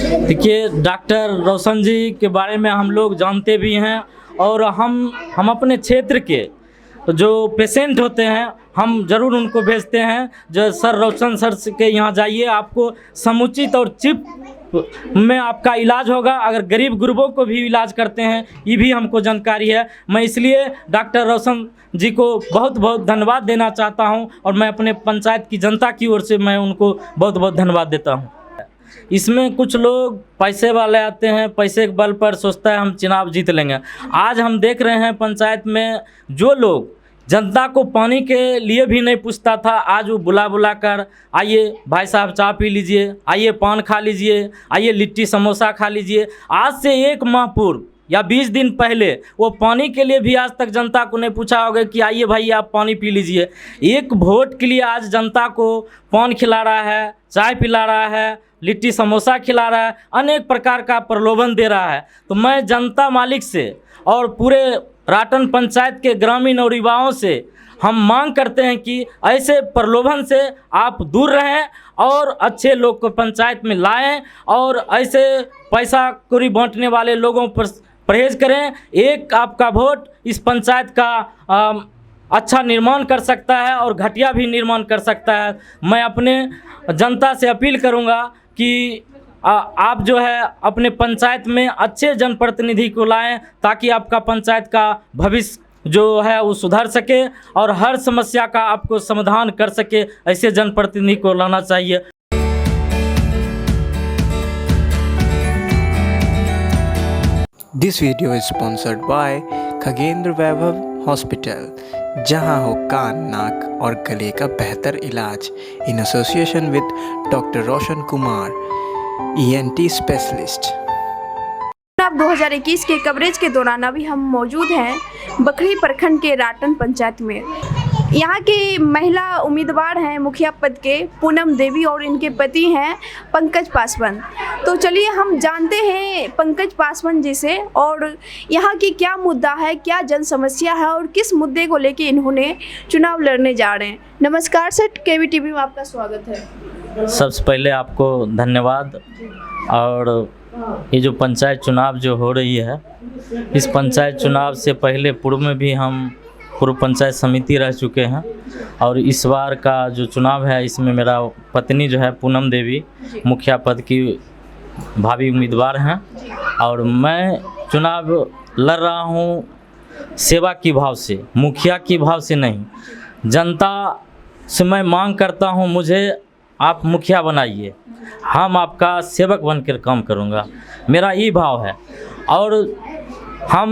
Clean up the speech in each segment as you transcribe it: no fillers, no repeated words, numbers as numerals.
देखिए, डॉक्टर रोशन जी के बारे में हम लोग जानते भी हैं और हम अपने क्षेत्र के जो पेशेंट होते हैं हम ज़रूर उनको भेजते हैं। जो सर रोशन सर के यहाँ जाइए, आपको समुचित और चिप में आपका इलाज होगा। अगर गरीब गुरबों को भी इलाज करते हैं, ये भी हमको जानकारी है। मैं इसलिए डॉक्टर रोशन जी को बहुत बहुत धन्यवाद देना चाहता हूं और मैं अपने पंचायत की जनता की ओर से मैं उनको बहुत बहुत धन्यवाद देता हूं। इसमें कुछ लोग पैसे वाले आते हैं, पैसे के बल पर सोचता है हम चुनाव जीत लेंगे। आज हम देख रहे हैं पंचायत में जो लोग जनता को पानी के लिए भी नहीं पूछता था, आज वो बुला कर आइए भाई साहब चाय पी लीजिए, आइए पान खा लीजिए, आइए लिट्टी समोसा खा लीजिए। आज से 1 माह पूर्व या 20 दिन पहले वो पानी के लिए भी आज तक जनता को नहीं पूछा होगा कि आइए भाई आप पानी पी लीजिए। एक वोट के लिए आज जनता को पान खिला रहा है, चाय पिला रहा है, लिट्टी समोसा खिला रहा है, अनेक प्रकार का प्रलोभन दे रहा है। तो मैं जनता मालिक से और पूरे राटन पंचायत के ग्रामीण और युवाओं से हम मांग करते हैं कि ऐसे प्रलोभन से आप दूर रहें और अच्छे लोग को पंचायत में लाएं और ऐसे पैसा कौड़ी बांटने वाले लोगों पर परहेज करें। एक आपका वोट इस पंचायत का अच्छा निर्माण कर सकता है और घटिया भी निर्माण कर सकता है। मैं अपने जनता से अपील करूंगा कि आप जो है अपने पंचायत में अच्छे जनप्रतिनिधि को लाएं ताकि आपका पंचायत का भविष्य जो है वो सुधर सके और हर समस्या का आपको समाधान कर सके। ऐसे जनप्रतिनिधि को लाना चाहिए। This video is sponsored by Khagendra Vaibhav hospital, जहां हो कान नाक और गले का बेहतर इलाज in association with doctor Roshan Kumar ENT specialist. चुनाव 2021 के कवरेज के दौरान अभी हम मौजूद हैं बखरी प्रखंड के राटन पंचायत में। यहाँ की महिला उम्मीदवार हैं मुखिया पद के पूनम देवी और इनके पति हैं पंकज पासवान। तो चलिए हम जानते हैं पंकज पासवान जी से और यहाँ की क्या मुद्दा है, क्या जन समस्या है और किस मुद्दे को लेके इन्होंने चुनाव लड़ने जा रहे हैं। नमस्कार सर, KVTV में आपका स्वागत है। सबसे पहले आपको धन्यवाद। और ये जो पंचायत चुनाव जो हो रही है, इस पंचायत चुनाव से पहले पूर्व में भी हम पूर्व पंचायत समिति रह चुके हैं और इस बार का जो चुनाव है इसमें मेरा पत्नी जो है पूनम देवी मुखिया पद की भावी उम्मीदवार हैं और मैं चुनाव लड़ रहा हूँ सेवा की भाव से, मुखिया की भाव से नहीं। जनता से मैं मांग करता हूँ मुझे आप मुखिया बनाइए, हम आपका सेवक बनकर काम करूँगा, मेरा ये भाव है। और हम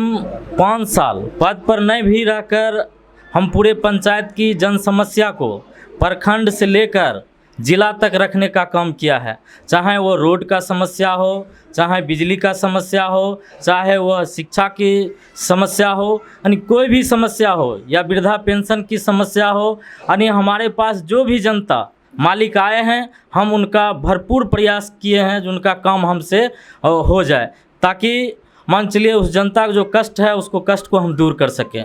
5 साल पद पर नहीं भी रहकर हम पूरे पंचायत की जन समस्या को प्रखंड से लेकर जिला तक रखने का काम किया है। चाहे वो रोड का समस्या हो, चाहे बिजली का समस्या हो, चाहे वह शिक्षा की समस्या हो, यानी कोई भी समस्या हो या वृद्धा पेंशन की समस्या हो, यानी हमारे पास जो भी जनता मालिक आए हैं हम उनका भरपूर प्रयास किए हैं जो उनका काम हमसे हो जाए, ताकि मान चलिए उस जनता का जो कष्ट है उसको कष्ट को हम दूर कर सकें।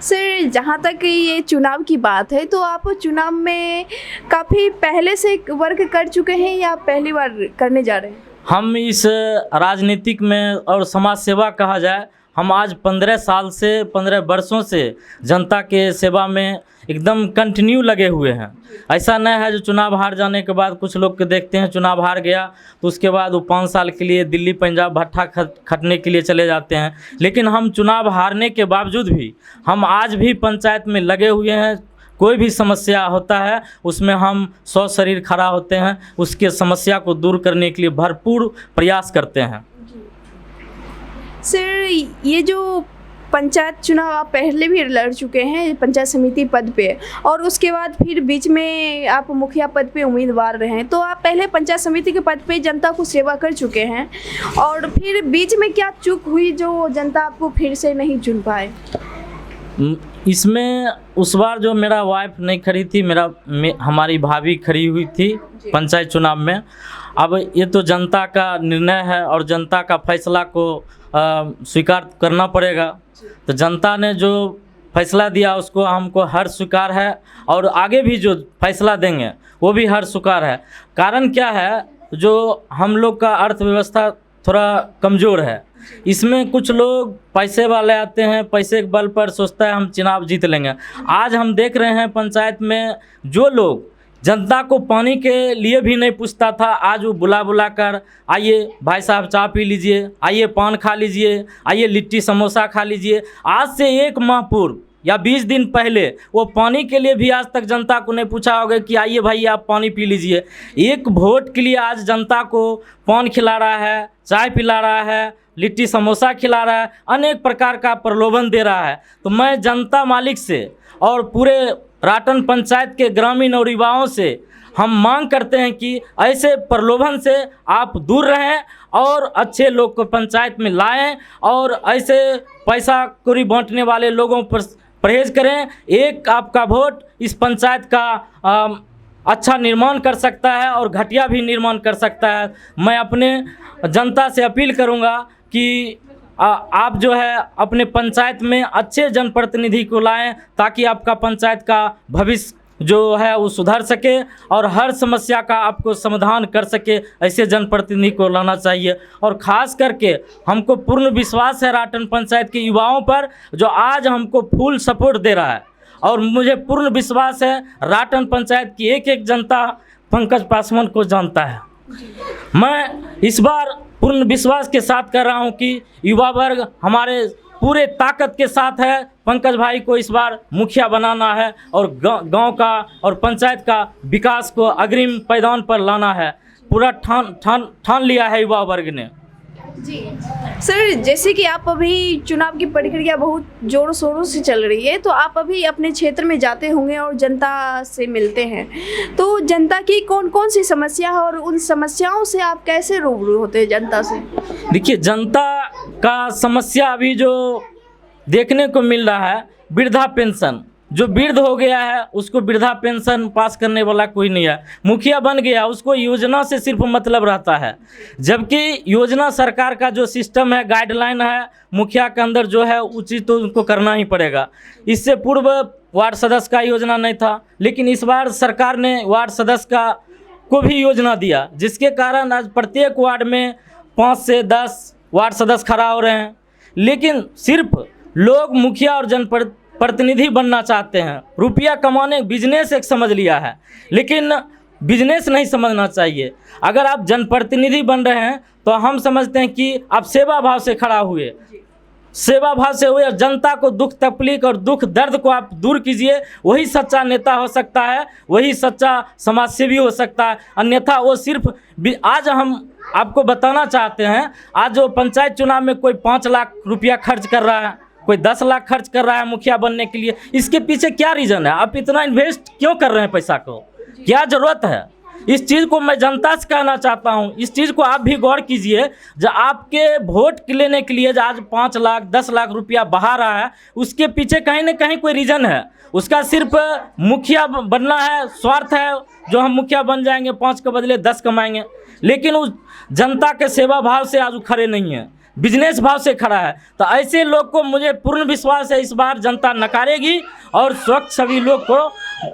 सर, जहाँ तक ये चुनाव की बात है तो आप चुनाव में काफ़ी पहले से वर्क कर चुके हैं या पहली बार करने जा रहे हैं? हम इस राजनीतिक में और समाज सेवा कहा जाए, हम आज 15 वर्षों से जनता के सेवा में एकदम कंटिन्यू लगे हुए हैं। ऐसा नहीं है जो चुनाव हार जाने के बाद कुछ लोग के देखते हैं चुनाव हार गया तो उसके बाद वो 5 साल के लिए दिल्ली पंजाब भट्ठा खटने के लिए चले जाते हैं। लेकिन हम चुनाव हारने के बावजूद भी हम आज भी पंचायत में लगे हुए हैं। कोई भी समस्या होता है उसमें हम 100 शरीर खड़ा होते हैं, उसके समस्या को दूर करने के लिए भरपूर प्रयास करते हैं। सर, ये जो पंचायत चुनाव आप पहले भी लड़ चुके हैं पंचायत समिति पद पे और उसके बाद फिर बीच में आप मुखिया पद पे उम्मीदवार रहे, तो आप पहले पंचायत समिति के पद पे जनता को सेवा कर चुके हैं और फिर बीच में क्या चूक हुई जो जनता आपको फिर से नहीं चुन पाए? इसमें उस बार जो मेरा वाइफ नहीं खड़ी थी, हमारी भाभी खड़ी हुई थी पंचायत चुनाव में। अब ये तो जनता का निर्णय है और जनता का फैसला को स्वीकार करना पड़ेगा। तो जनता ने जो फैसला दिया उसको हमको हर स्वीकार है और आगे भी जो फैसला देंगे वो भी हर स्वीकार है। कारण क्या है, जो हम लोग का अर्थव्यवस्था थोड़ा कमज़ोर है। इसमें कुछ लोग पैसे वाले आते हैं, पैसे के बल पर सोचता है हम चुनाव जीत लेंगे। आज हम देख रहे हैं पंचायत में जो लोग जनता को पानी के लिए भी नहीं पूछता था, आज वो बुला कर आइए भाई साहब चाय पी लीजिए, आइए पान खा लीजिए, आइए लिट्टी समोसा खा लीजिए। आज से 1 माह पूर्व या 20 दिन पहले वो पानी के लिए भी आज तक जनता को नहीं पूछा होगा कि आइए भाई आप पानी पी लीजिए। एक वोट के लिए आज जनता को पान खिला रहा है, चाय पिला रहा है, लिट्टी समोसा खिला रहा है, अनेक प्रकार का प्रलोभन दे रहा है। तो मैं जनता मालिक से और पूरे राटन पंचायत के ग्रामीण और युवाओं से हम मांग करते हैं कि ऐसे प्रलोभन से आप दूर रहें और अच्छे लोग को पंचायत में लाएं और ऐसे पैसा कौड़ी बांटने वाले लोगों पर परहेज करें। एक आपका वोट इस पंचायत का अच्छा निर्माण कर सकता है और घटिया भी निर्माण कर सकता है। मैं अपने जनता से अपील करूंगा कि आप जो है अपने पंचायत में अच्छे जनप्रतिनिधि को लाएं ताकि आपका पंचायत का भविष्य जो है वो सुधर सके और हर समस्या का आपको समाधान कर सके। ऐसे जनप्रतिनिधि को लाना चाहिए और ख़ास करके हमको पूर्ण विश्वास है राटन पंचायत के युवाओं पर, जो आज हमको फुल सपोर्ट दे रहा है। और मुझे पूर्ण विश्वास है राटन पंचायत की एक एक जनता पंकज पासवान को जानता है। मैं इस बार पूर्ण विश्वास के साथ कर रहा हूं कि युवा वर्ग हमारे पूरे ताकत के साथ है। पंकज भाई को इस बार मुखिया बनाना है और गांव का और पंचायत का विकास को अग्रिम पैदान पर लाना है। पूरा ठान लिया है युवा वर्ग ने। जी सर, जैसे कि आप अभी चुनाव की प्रक्रिया बहुत जोरों शोरों से चल रही है, तो आप अभी अपने क्षेत्र में जाते होंगे और जनता से मिलते हैं, तो जनता की कौन कौन सी समस्या है और उन समस्याओं से आप कैसे रूबरू होते हैं जनता से? देखिए, जनता का समस्या अभी जो देखने को मिल रहा है, वृद्धा पेंशन, जो वृद्ध हो गया है उसको वृद्धा पेंशन पास करने वाला कोई नहीं है। मुखिया बन गया उसको योजना से सिर्फ मतलब रहता है, जबकि योजना सरकार का जो सिस्टम है, गाइडलाइन है, मुखिया के अंदर जो है उचित तो उनको करना ही पड़ेगा। इससे पूर्व वार्ड सदस्य का योजना नहीं था, लेकिन इस बार सरकार ने वार्ड सदस्य को भी योजना दिया, जिसके कारण आज प्रत्येक वार्ड में 5 से 10 वार्ड सदस्य खड़ा हो रहे हैं। लेकिन सिर्फ लोग मुखिया और जनप्रतिनिधि बनना चाहते हैं, रुपया कमाने बिजनेस एक समझ लिया है, लेकिन बिजनेस नहीं समझना चाहिए। अगर आप जनप्रतिनिधि बन रहे हैं तो हम समझते हैं कि आप सेवा भाव से खड़ा हुए, सेवा भाव से हुए, जनता को दुख तकलीफ और दुख दर्द को आप दूर कीजिए। वही सच्चा नेता हो सकता है, वही सच्चा समाजसेवी हो सकता है। अन्यथा वो सिर्फ आज हम आपको बताना चाहते हैं, आज जो पंचायत चुनाव में कोई 5 लाख रुपया खर्च कर रहा है, कोई 10 लाख खर्च कर रहा है मुखिया बनने के लिए, इसके पीछे क्या रीज़न है? आप इतना इन्वेस्ट क्यों कर रहे हैं पैसा को? क्या ज़रूरत है? इस चीज़ को मैं जनता से कहना चाहता हूँ, इस चीज़ को आप भी गौर कीजिए। जो आपके वोट लेने के लिए जो आज 5 लाख 10 लाख रुपया बहा रहा है, उसके पीछे कहीं ना कहीं कोई रीज़न है। उसका सिर्फ मुखिया बनना है, स्वार्थ है, जो हम मुखिया बन जाएंगे 5 के बदले 10 कमाएंगे, लेकिन उस जनता के सेवा भाव से आज वो खड़े नहीं हैं, बिजनेस भाव से खड़ा है। तो ऐसे लोग को मुझे पूर्ण विश्वास है इस बार जनता नकारेगी और स्वच्छ सभी लोग को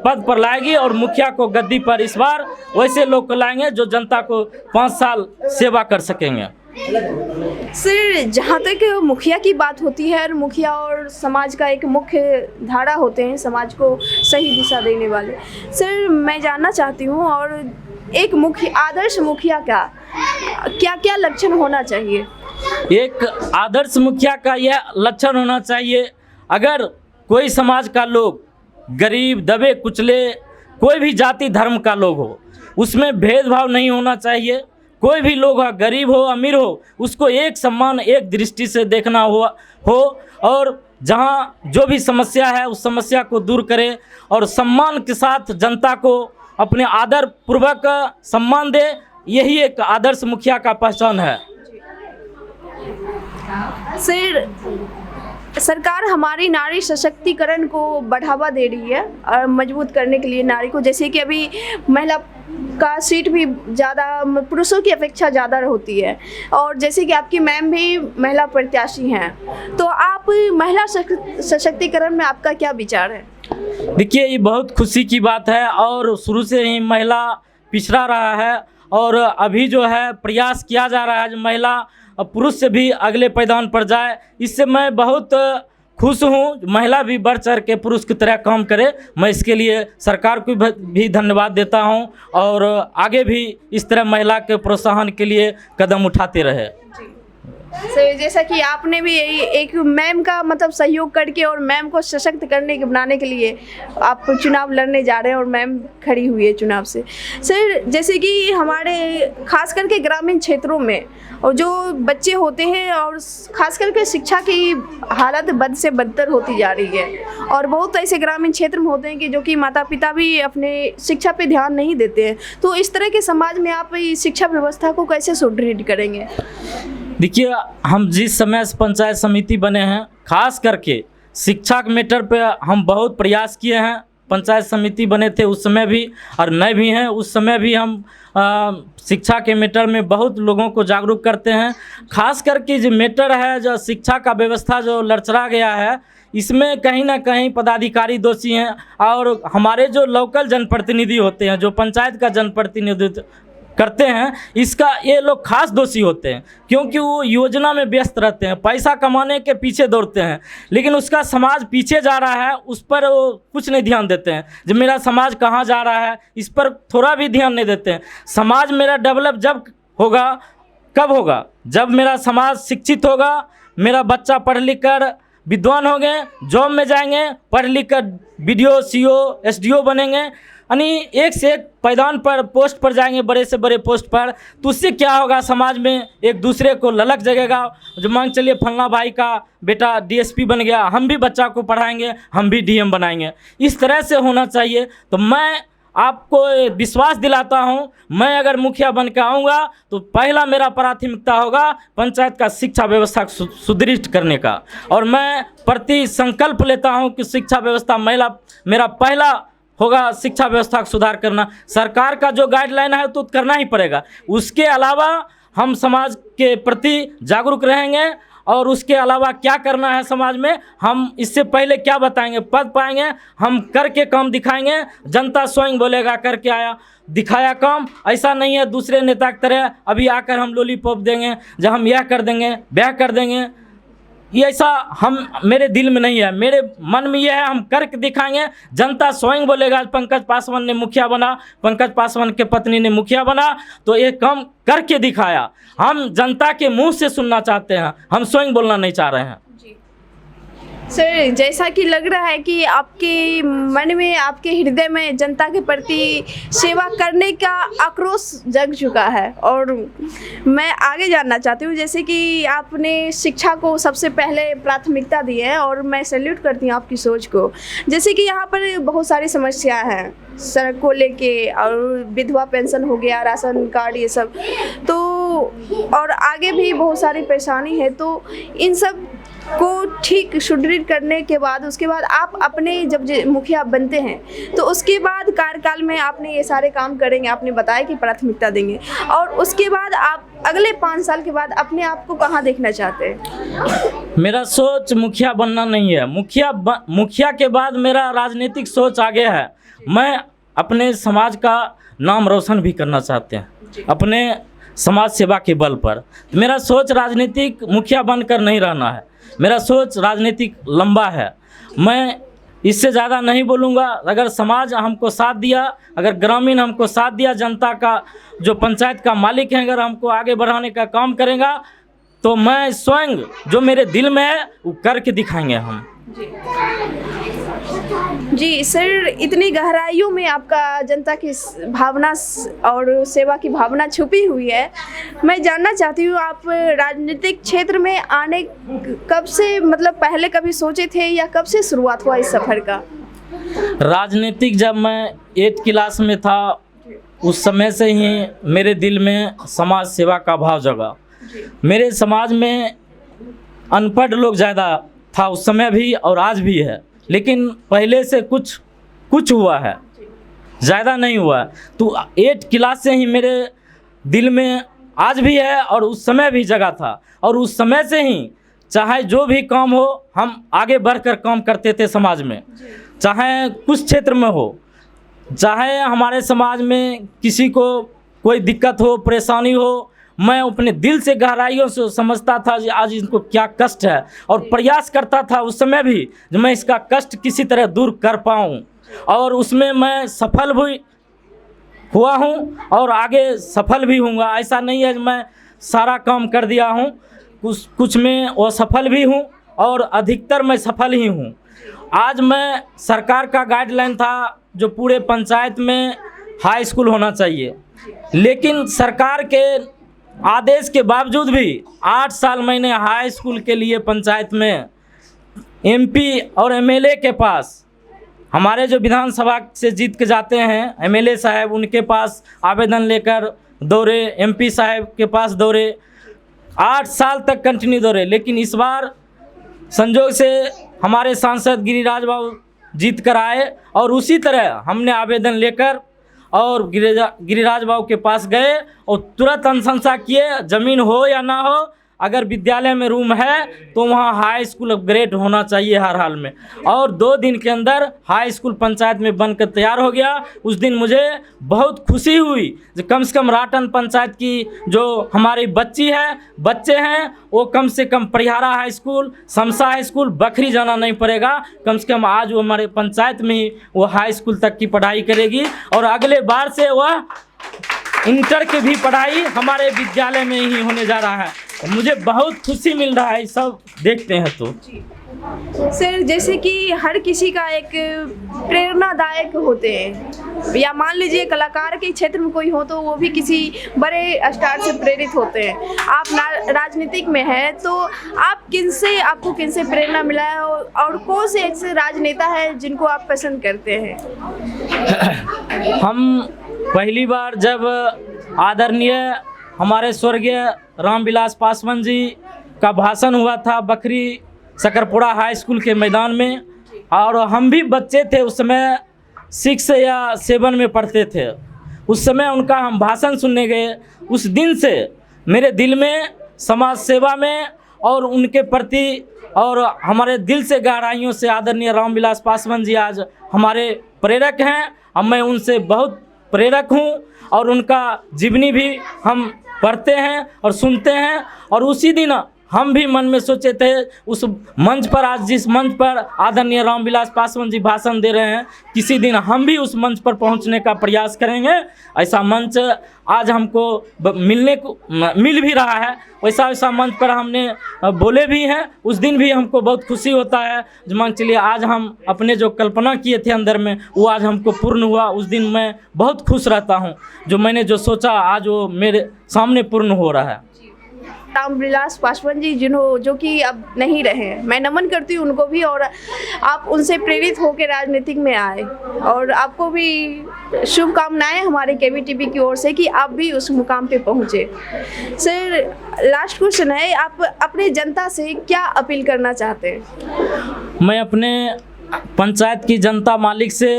पद पर लाएगी और मुखिया को गद्दी पर इस बार वैसे लोग को लाएंगे जो जनता को 5 साल सेवा कर सकेंगे। सर, जहाँ तक मुखिया की बात होती है, मुखिया और समाज का एक मुख्य धारा होते हैं समाज को सही दिशा देने वाले। सर, मैं जानना चाहती हूँ, और एक आदर्श मुखिया का क्या क्या लक्षण होना चाहिए? एक आदर्श मुखिया का यह लक्षण होना चाहिए, अगर कोई समाज का लोग, गरीब दबे कुचले, कोई भी जाति धर्म का लोग हो, उसमें भेदभाव नहीं होना चाहिए। कोई भी लोग हो, गरीब हो अमीर हो, उसको एक सम्मान एक दृष्टि से देखना हो और जहाँ जो भी समस्या है उस समस्या को दूर करे और सम्मान के साथ जनता को अपने आदर पूर्वक सम्मान दे। यही एक आदर्श मुखिया का पहचान है। सर, सरकार हमारी नारी सशक्तिकरण को बढ़ावा दे रही है और मजबूत करने के लिए नारी को, जैसे कि अभी महिला का सीट भी ज़्यादा पुरुषों की अपेक्षा ज़्यादा होती है, और जैसे कि आपकी मैम भी महिला प्रत्याशी हैं, तो आप महिला सशक्तिकरण में आपका क्या विचार है? देखिए, ये बहुत खुशी की बात है और शुरू से ही महिला पिछड़ा रहा है और अभी जो है प्रयास किया जा रहा है जो महिला और पुरुष से भी अगले पायदान पर जाए। इससे मैं बहुत खुश हूँ, महिला भी बढ़ चढ़ के पुरुष की तरह काम करे। मैं इसके लिए सरकार को भी धन्यवाद देता हूँ और आगे भी इस तरह महिला के प्रोत्साहन के लिए कदम उठाते रहे। सर, जैसा कि आपने भी एक मैम का मतलब सहयोग करके और मैम को सशक्त बनाने के लिए आप चुनाव लड़ने जा रहे हैं और मैम खड़ी हुई है चुनाव से। सर, जैसे कि हमारे खास करके ग्रामीण क्षेत्रों में और जो बच्चे होते हैं और खास करके शिक्षा की हालत बद से बदतर होती जा रही है और बहुत ऐसे ग्रामीण क्षेत्र में होते हैं कि जो कि माता पिता भी अपने शिक्षा पे ध्यान नहीं देते हैं। तो इस तरह के समाज में आप शिक्षा व्यवस्था को कैसे सुदृढ़ करेंगे? देखिए, हम जिस समय से पंचायत समिति बने हैं, खास करके शिक्षा के मैटर पे हम बहुत प्रयास किए हैं। पंचायत समिति बने थे उस समय भी और नए भी हैं, उस समय भी हम शिक्षा के मैटर में बहुत लोगों को जागरूक करते हैं। खास करके जो मैटर है, जो शिक्षा का व्यवस्था जो लड़चड़ा गया है, इसमें कहीं ना कहीं पदाधिकारी दोषी हैं और हमारे जो लोकल जनप्रतिनिधि होते हैं, जो पंचायत का जनप्रतिनिधित्व करते हैं, इसका ये लोग खास दोषी होते हैं क्योंकि वो योजना में व्यस्त रहते हैं, पैसा कमाने के पीछे दौड़ते हैं, लेकिन उसका समाज पीछे जा रहा है उस पर वो कुछ नहीं ध्यान देते हैं। जब मेरा समाज कहाँ जा रहा है इस पर थोड़ा भी ध्यान नहीं देते हैं। समाज मेरा डेवलप जब होगा, कब होगा? जब मेरा समाज शिक्षित होगा, मेरा बच्चा पढ़ लिख कर विद्वान हो गए, जॉब में जाएंगे, पढ़ लिख कर BDO CO SDO बनेंगे, यानी एक से एक पायदान पर पोस्ट पर जाएंगे, बड़े से बड़े पोस्ट पर। तो उससे क्या होगा, समाज में एक दूसरे को ललक जगेगा। जो मान चलिए फलना भाई का बेटा DSP बन गया, हम भी बच्चा को पढ़ाएंगे, हम भी DM बनाएंगे। इस तरह से होना चाहिए। तो मैं आपको विश्वास दिलाता हूं, मैं अगर मुखिया बन के आऊँगा तो पहला मेरा प्राथमिकता होगा पंचायत का शिक्षा व्यवस्था सुदृढ़ करने का, और मैं प्रति संकल्प लेता हूं कि शिक्षा व्यवस्था मेरा पहला होगा शिक्षा व्यवस्था का सुधार करना। सरकार का जो गाइडलाइन है तो करना ही पड़ेगा, उसके अलावा हम समाज के प्रति जागरूक रहेंगे और उसके अलावा क्या करना है समाज में, हम इससे पहले क्या बताएंगे, पद पाएंगे, हम करके काम दिखाएंगे। जनता स्वयं बोलेगा करके आया दिखाया काम। ऐसा नहीं है दूसरे नेता की तरह अभी आकर हम लॉलीपॉप देंगे, जब हम यह कर देंगे वह कर देंगे, ये ऐसा मेरे दिल में नहीं है। मेरे मन में यह है हम करके दिखाएंगे। जनता स्वयं बोलेगा पंकज पासवान ने मुखिया बना, पंकज पासवान के पत्नी ने मुखिया बना, तो ये काम करके दिखाया। हम जनता के मुंह से सुनना चाहते हैं, हम स्वयं बोलना नहीं चाह रहे हैं। सर, जैसा कि लग रहा है कि आपके मन में, आपके हृदय में जनता के प्रति सेवा करने का आक्रोश जग चुका है, और मैं आगे जानना चाहती हूँ। जैसे कि आपने शिक्षा को सबसे पहले प्राथमिकता दी है और मैं सैल्यूट करती हूँ आपकी सोच को। जैसे कि यहाँ पर बहुत सारी समस्या हैं सड़क को लेके, और विधवा पेंशन हो गया, राशन कार्ड, ये सब तो, और आगे भी बहुत सारी परेशानी है। तो इन सब को ठीक सुदृढ़ करने के बाद, उसके बाद आप अपने जब मुखिया बनते हैं तो उसके बाद कार्यकाल में आपने ये सारे काम करेंगे, आपने बताया कि प्राथमिकता देंगे, और उसके बाद आप अगले 5 साल के बाद अपने आप को कहाँ देखना चाहते हैं? मेरा सोच मुखिया बनना नहीं है। मुखिया के बाद मेरा राजनीतिक सोच आगे है। मैं अपने समाज का नाम रोशन भी करना चाहते हैं अपने समाज सेवा के बल पर। मेरा सोच राजनीतिक मुखिया बनकर नहीं रहना है, मेरा सोच राजनीतिक लंबा है। मैं इससे ज़्यादा नहीं बोलूँगा। अगर समाज हमको साथ दिया, अगर ग्रामीण हमको साथ दिया, जनता का जो पंचायत का मालिक है अगर हमको आगे बढ़ाने का काम करेगा, तो मैं स्वयं जो मेरे दिल में है वो करके दिखाएंगे हम। जी सर, इतनी गहराइयों में आपका जनता की भावना और सेवा की भावना छुपी हुई है। मैं जानना चाहती हूँ, आप राजनीतिक क्षेत्र में आने कब से, मतलब पहले कभी सोचे थे या कब से शुरुआत हुआ इस सफ़र का? राजनीतिक जब मैं 8th क्लास में था उस समय से ही मेरे दिल में समाज सेवा का भाव जगा। मेरे समाज में अनपढ़ लोग ज़्यादा था उस समय भी और आज भी है, लेकिन पहले से कुछ हुआ है, ज़्यादा नहीं हुआ है। तो 8th क्लास से ही मेरे दिल में आज भी है और उस समय भी जगह था, और उस समय से ही चाहे जो भी काम हो हम आगे बढ़कर काम करते थे समाज में, चाहे कुछ क्षेत्र में हो, चाहे हमारे समाज में किसी को कोई दिक्कत हो, परेशानी हो, मैं अपने दिल से गहराइयों से समझता था कि आज इनको क्या कष्ट है, और प्रयास करता था उस समय भी कि मैं इसका कष्ट किसी तरह दूर कर पाऊँ, और उसमें मैं सफल भी हुआ हूँ और आगे सफल भी हूँगा। ऐसा नहीं है कि मैं सारा काम कर दिया हूँ, कुछ में असफल भी हूँ और अधिकतर मैं सफल ही हूँ। आज मैं सरकार का गाइडलाइन था जो पूरे पंचायत में हाई स्कूल होना चाहिए, लेकिन सरकार के आदेश के बावजूद भी 8 साल मैंने हाई स्कूल के लिए पंचायत में एमपी और एमएलए के पास, हमारे जो विधानसभा से जीत के जाते हैं एमएलए साहब, उनके पास आवेदन लेकर दौड़े, एमपी साहब के पास दौड़े, 8 साल तक कंटिन्यू दौड़े। लेकिन इस बार संजोग से हमारे सांसद गिरिराज बाबू जीत कर आए और उसी तरह हमने आवेदन लेकर और गिरिराज बाबू के पास गए और तुरंत अनुशंसा किए, ज़मीन हो या ना हो, अगर विद्यालय में रूम है तो वहाँ हाई स्कूल अपग्रेड होना चाहिए हर हाल में। और 2 दिन के अंदर हाई स्कूल पंचायत में बनकर तैयार हो गया। उस दिन मुझे बहुत खुशी हुई कि कम से कम राटन पंचायत की जो हमारी बच्चे हैं वो कम से कम Parihara high school, Samsa high school, Bakhri जाना नहीं पड़ेगा। कम से कम आज वो हमारे पंचायत में ही वो हाई स्कूल तक की पढ़ाई करेगी और अगले बार से वह इंटर की भी पढ़ाई हमारे विद्यालय में ही होने जा रहा है। मुझे बहुत खुशी मिल रहा है सब देखते हैं तो। सर, जैसे कि हर किसी का एक प्रेरणादायक होते हैं, या मान लीजिए कलाकार के क्षेत्र में कोई हो तो वो भी किसी बड़े स्टार से प्रेरित होते हैं। आप राजनीतिक में हैं तो आपको किनसे प्रेरणा मिला है और कौन से ऐसे राजनेता हैं जिनको आप पसंद करते हैं? हम पहली बार जब आदरणीय हमारे स्वर्गीय रामविलास पासवान जी का भाषण हुआ था बखरी सकरपुरा हाई स्कूल के मैदान में, और हम भी बच्चे थे उस समय, 6 या 7 में पढ़ते थे। उस समय उनका हम भाषण सुनने गए। उस दिन से मेरे दिल में समाज सेवा में और उनके प्रति और हमारे दिल से गहराइयों से आदरणीय रामविलास पासवान जी आज हमारे प्रेरक हैं। अब मैं उनसे बहुत प्रेरक हूँ और उनका जीवनी भी हम पढ़ते हैं और सुनते हैं। और उसी दिन हम भी मन में सोचे थे उस मंच पर, आज जिस मंच पर आदरणीय रामविलास पासवान जी भाषण दे रहे हैं, किसी दिन हम भी उस मंच पर पहुंचने का प्रयास करेंगे। ऐसा मंच आज हमको मिल भी रहा है, वैसा मंच पर हमने बोले भी हैं। उस दिन भी हमको बहुत खुशी होता है, मान चलिए आज हम अपने जो कल्पना किए थे अंदर में वो आज हमको पूर्ण हुआ। उस दिन मैं बहुत खुश रहता हूँ, जो मैंने जो सोचा आज वो मेरे सामने पूर्ण हो रहा है। रामविलास पासवान जी जो कि अब नहीं रहे, मैं नमन करती हूँ उनको भी, और आप उनसे प्रेरित होकर राजनीतिक में आए और आपको भी शुभकामनाएं हमारे केबीटीवी की ओर से कि आप भी उस मुकाम पे पहुँचे। सर, लास्ट क्वेश्चन है, आप अपने जनता से क्या अपील करना चाहते हैं? मैं अपने पंचायत की जनता मालिक से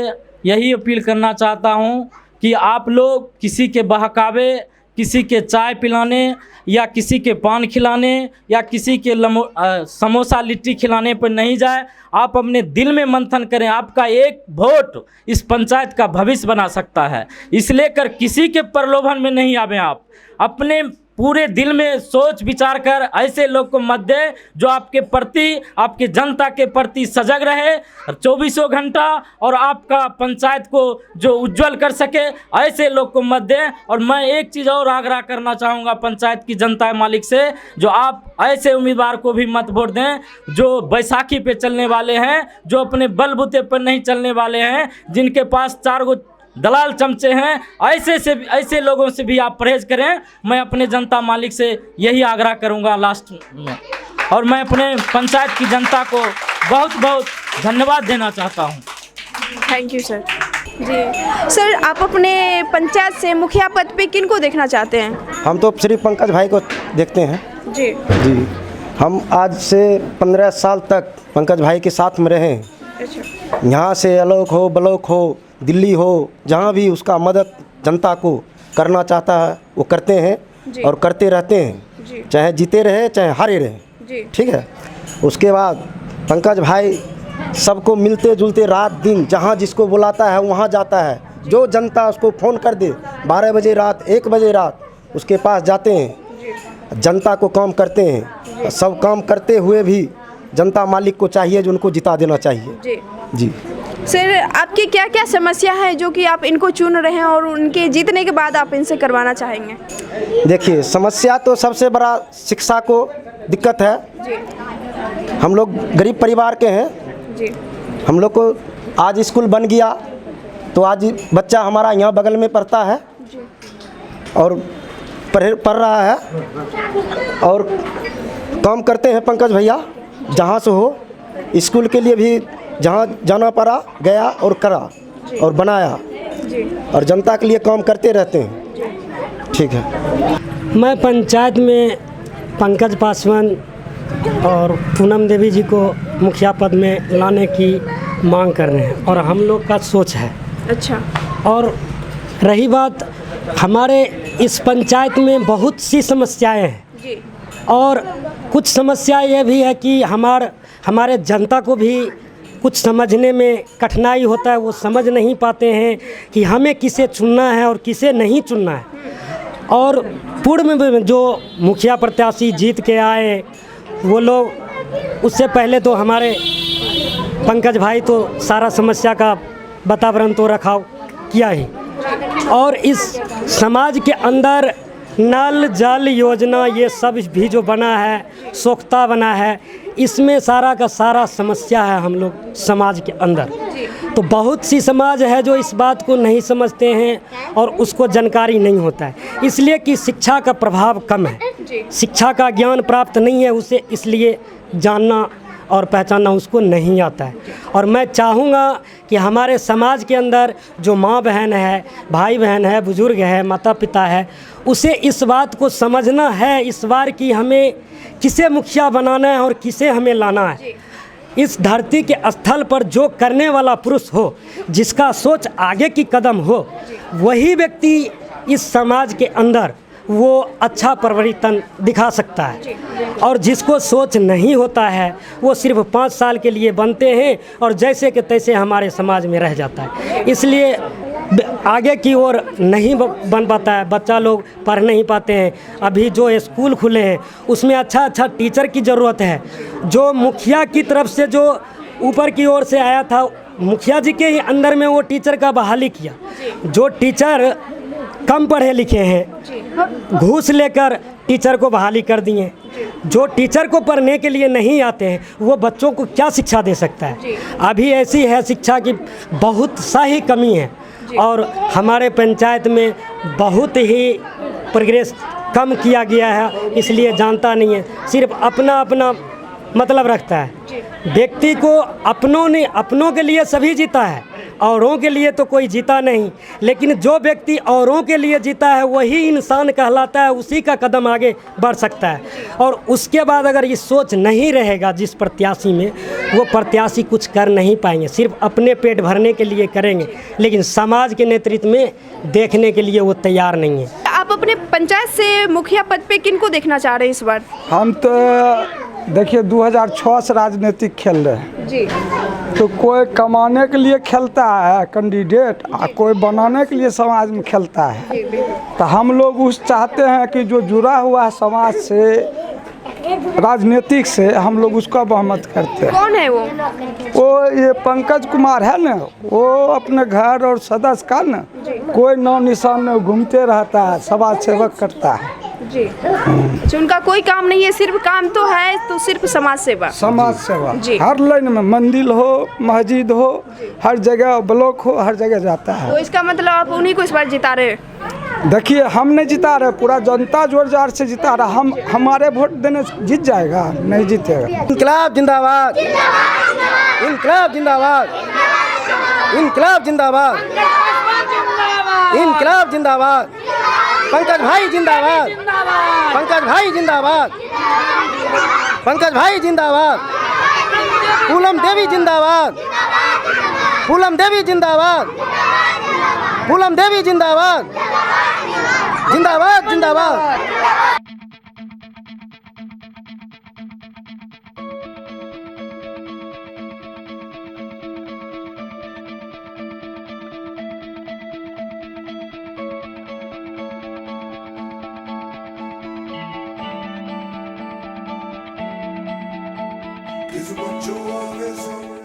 यही अपील करना चाहता हूँ कि आप लोग किसी के बहकावे, किसी के चाय पिलाने या किसी के पान खिलाने या किसी के समोसा लिट्टी खिलाने पर नहीं जाए। आप अपने दिल में मंथन करें, आपका एक वोट इस पंचायत का भविष्य बना सकता है। इसलिए कर किसी के प्रलोभन में नहीं आवे, आप अपने पूरे दिल में सोच विचार कर ऐसे लोग को मत दे जो आपके प्रति, आपके जनता के प्रति सजग रहे 24 घंटा और आपका पंचायत को जो उज्जवल कर सके, ऐसे लोग को मत दें। और मैं एक चीज़ और आग्रह करना चाहूँगा पंचायत की जनता मालिक से, जो आप ऐसे उम्मीदवार को भी मत वोट दें जो बैसाखी पे चलने वाले हैं, जो अपने बलबूते पर नहीं चलने वाले हैं, जिनके पास 4 दलाल चमचे हैं। ऐसे लोगों से भी आप परहेज करें। मैं अपने जनता मालिक से यही आग्रह करूंगा लास्ट में, और मैं अपने पंचायत की जनता को बहुत बहुत धन्यवाद देना चाहता हूं। Thank you sir. जी सर, आप अपने पंचायत से मुखिया पद पे किन को देखना चाहते हैं? हम तो श्री पंकज भाई को देखते हैं। जी जी, हम आज से 15 साल तक पंकज भाई के साथ में रहे। अच्छा। यहाँ से अलोक हो, बलोक हो, दिल्ली हो, जहाँ भी उसका मदद जनता को करना चाहता है वो करते हैं और करते रहते हैं, चाहे जीते रहे चाहे हारे रहे। ठीक है। उसके बाद पंकज भाई सबको मिलते जुलते रात दिन जहाँ जिसको बुलाता है वहाँ जाता है, जो जनता उसको फ़ोन कर दे 12 बजे रात 1 बजे रात उसके पास जाते हैं, जनता को काम करते हैं। सब काम करते हुए भी जनता मालिक को चाहिए जो उनको जिता देना चाहिए। जी सर, आपकी क्या क्या समस्या है जो कि आप इनको चुन रहे हैं और उनके जीतने के बाद आप इनसे करवाना चाहेंगे? देखिए, समस्या तो सबसे बड़ा शिक्षा को दिक्कत है। जी हम लोग गरीब परिवार के हैं। जी हम लोग को आज स्कूल बन गया तो आज बच्चा हमारा यहाँ बगल में पढ़ता है और पढ़ रहा है और काम करते हैं पंकज भैया। जहाँ से हो स्कूल के लिए भी जहाँ जाना पड़ा गया और करा और बनाया और जनता के लिए काम करते रहते हैं। ठीक है। मैं पंचायत में पंकज पासवान और पूनम देवी जी को मुखिया पद में लाने की मांग कर रहे हैं और हम लोग का सोच है। अच्छा। और रही बात, हमारे इस पंचायत में बहुत सी समस्याएं हैं जी और कुछ समस्या ये भी है कि हमारे जनता को भी कुछ समझने में कठिनाई होता है। वो समझ नहीं पाते हैं कि हमें किसे चुनना है और किसे नहीं चुनना है। और पूर्व में जो मुखिया प्रत्याशी जीत के आए वो लोग, उससे पहले तो हमारे पंकज भाई तो सारा समस्या का वातावरण तो रखाव किया ही। और इस समाज के अंदर नल जल योजना ये सब भी जो बना है, सोख्ता बना है, इसमें सारा का सारा समस्या है हम लोग समाज के अंदर। तो बहुत सी समाज है जो इस बात को नहीं समझते हैं और उसको जानकारी नहीं होता है, इसलिए कि शिक्षा का प्रभाव कम है, शिक्षा का ज्ञान प्राप्त नहीं है उसे, इसलिए जानना और पहचानना उसको नहीं आता है। और मैं चाहूँगा कि हमारे समाज के अंदर जो माँ बहन है, भाई बहन है, बुजुर्ग है, माता पिता है, उसे इस बात को समझना है इस बार कि हमें किसे मुखिया बनाना है और किसे हमें लाना है। इस धरती के स्थल पर जो करने वाला पुरुष हो, जिसका सोच आगे की कदम हो, वही व्यक्ति इस समाज के अंदर वो अच्छा परिवर्तन दिखा सकता है। और जिसको सोच नहीं होता है वो सिर्फ 5 साल के लिए बनते हैं और जैसे कि तैसे हमारे समाज में रह जाता है, इसलिए आगे की ओर नहीं बन पाता है। बच्चा लोग पढ़ नहीं पाते हैं। अभी जो स्कूल खुले हैं उसमें अच्छा टीचर की ज़रूरत है। जो मुखिया की तरफ से जो ऊपर की ओर से आया था, मुखिया जी के ही अंदर में वो टीचर का बहाली किया। जो टीचर कम पढ़े लिखे हैं घूस लेकर टीचर को बहाली कर दिए। जो टीचर को पढ़ने के लिए नहीं आते हैं वो बच्चों को क्या शिक्षा दे सकता है। अभी ऐसी है शिक्षा की बहुत सा ही कमी है और हमारे पंचायत में बहुत ही प्रोग्रेस कम किया गया है, इसलिए जानता नहीं है, सिर्फ अपना अपना मतलब रखता है। व्यक्ति को अपनों के लिए सभी जीता है, औरों के लिए तो कोई जीता नहीं। लेकिन जो व्यक्ति औरों के लिए जीता है वही इंसान कहलाता है, उसी का कदम आगे बढ़ सकता है। और उसके बाद अगर ये सोच नहीं रहेगा जिस प्रत्याशी में, वो प्रत्याशी कुछ कर नहीं पाएंगे, सिर्फ अपने पेट भरने के लिए करेंगे, लेकिन समाज के नेतृत्व में देखने के लिए वो तैयार नहीं है। आप अपने पंचायत से मुखिया पद पे किन को देखना चाह रहे हैं इस बार? हम तो देखिए 2006 से राजनीतिक खेल रहे हैं जी। तो कोई कमाने के लिए खेलता है कैंडिडेट और कोई बनाने के लिए समाज में खेलता है। तो हम लोग उस चाहते हैं कि जो जुड़ा हुआ है समाज से, राजनीतिक से, हम लोग उसका बहुमत करते हैं। कौन है वो? ये पंकज कुमार है ना, वो अपने घर और सदस्य का ना कोई नाम निशान में घूमते रहता है, समाज सेवक करता है जी। अच्छा, उनका कोई काम नहीं है, सिर्फ काम तो है तो सिर्फ समाज सेवा। समाज सेवा जी। हर लाइन में, मंदिर हो, मस्जिद हो, हर जगह, ब्लॉक हो, हर जगह जाता है। तो इसका मतलब आप उन्हीं को इस बार जिता रहे हैं? देखिए, हम नहीं जिता रहे, पूरा जनता जोर जार से जिता रहा। हम हमारे वोट देने से जीत जाएगा, नहीं जीतेगा। इनकलाब जिंदाबाद, इनकलाब जिंदाबाद, इनकलाब जिंदाबाद, इनकलाब जिंदाबाद, पंकज भाई जिंदाबाद, पंकज भाई जिंदाबाद, पंकज भाई जिंदाबाद, पूनम देवी जिंदाबाद, पूनम देवी जिंदाबाद, पूनम देवी जिंदाबाद, जिंदाबाद जिंदाबाद। Dice mucho a veces